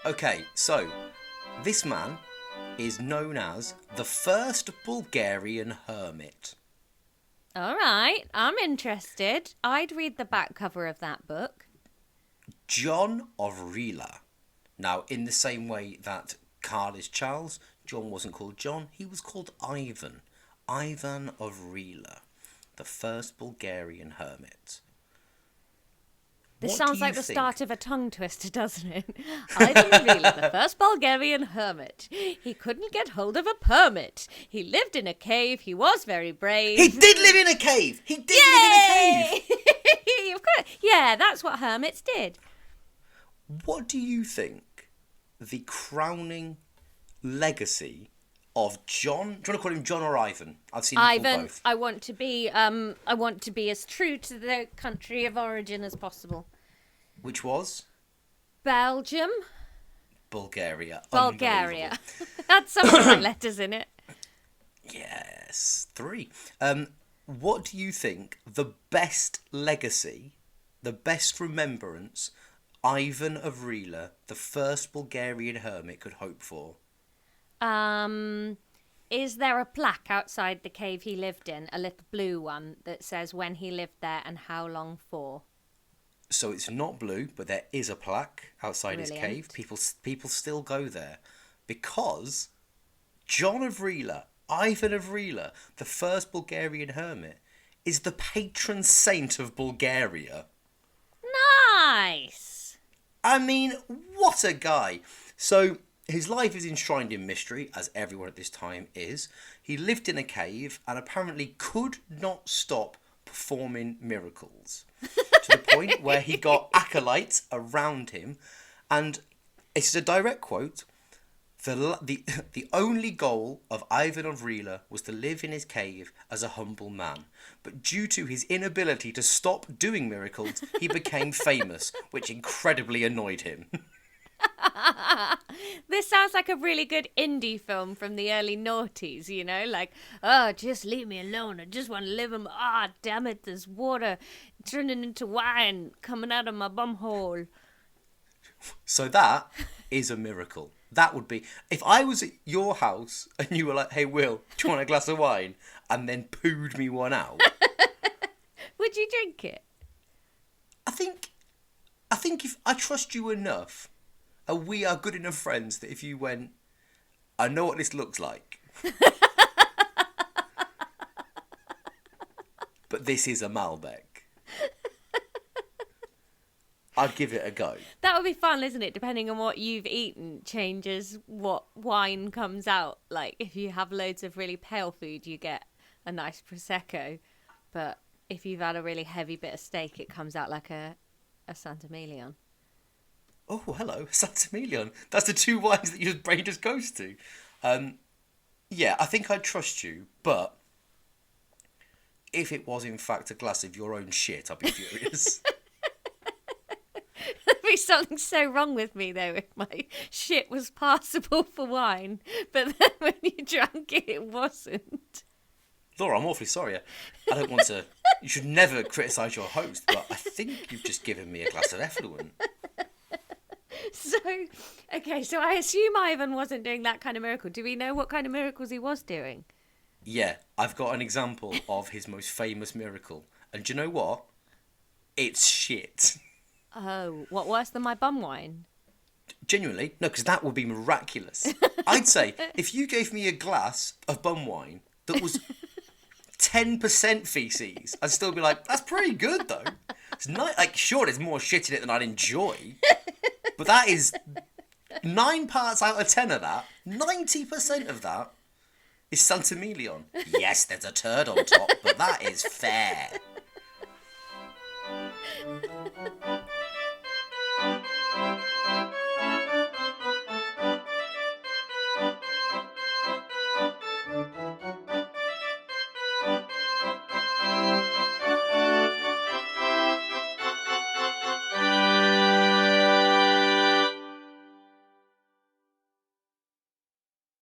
Okay, so this man is known as the first Bulgarian hermit. All right, I'm interested. I'd read the back cover of that book. John of Rila. Now, in the same way that Carl is Charles, John wasn't called John, he was called Ivan. Ivan of Rila, the first Bulgarian hermit. This What sounds do you like the think? start of a tongue twister, doesn't it? Ivan Rila, the first Bulgarian hermit. He couldn't get hold of a permit. He lived in a cave. He was very brave. He did live in a cave! He did live in a cave! Of course. Yeah, that's what hermits did. What do you think the crowning legacy of John? Do you want to call him John or Ivan? I've seen him called Ivan, both. I want to be as true to the country of origin as possible. Which was Belgium, Bulgaria. Bulgaria. Unbelievable. That's some of the right letters in it. Yes, 3. What do you think the best legacy, the best remembrance Ivan of Rila, the first Bulgarian hermit, could hope for? Is there a plaque outside the cave he lived in, a little blue one that says when he lived there and how long for? So it's not blue, but there is a plaque outside his Brilliant. cave. People still go there because John of Rila, Ivan of Rila, the first Bulgarian hermit, is the patron saint of Bulgaria. Nice! I mean, what a guy. So his life is enshrined in mystery, as everyone at this time is. He lived in a cave and apparently could not stop performing miracles to the point where he got acolytes around him. And it's a direct quote. The only goal of Ivan of Rila was to live in his cave as a humble man. But due to his inability to stop doing miracles, he became famous, which incredibly annoyed him. This sounds like a really good indie film from the early noughties, you know? Like, oh, just leave me alone. I just want to live in... Ah, damn it, there's water turning into wine coming out of my bum hole. So that is a miracle. That would be... If I was at your house and you were like, hey, Will, do you want a glass of wine? And then pooed me one out. Would you drink it? I think if I trust you enough, and we are good enough friends that if you went, I know what this looks like. But this is a Malbec. I'd give it a go. That would be fun, isn't it? Depending on what you've eaten, changes what wine comes out. Like, if you have loads of really pale food, you get a nice Prosecco. But if you've had a really heavy bit of steak, it comes out like a Santamelion. Oh, hello, Santamelion. That's the two wines that your brain just goes to. Yeah, I think I'd trust you, but if it was in fact a glass of your own shit, I'd be furious. There'd be something so wrong with me, though, if my shit was passable for wine, but then when you drank it, it wasn't. Laura, I'm awfully sorry. I don't want to... You should never criticise your host, but I think you've just given me a glass of effluent. So I assume Ivan wasn't doing that kind of miracle. Do we know what kind of miracles he was doing? Yeah, I've got an example of his most famous miracle. And do you know what? It's shit. Oh, what, worse than my bum wine? Genuinely, no, because that would be miraculous. I'd say if you gave me a glass of bum wine that was 10% feces, I'd still be like, that's pretty good though. It's not like, sure, there's more shit in it than I'd enjoy, but that is 9 parts out of 10 of that. 90% of that is Santamelion. Yes, there's a turd on top, but that is fair.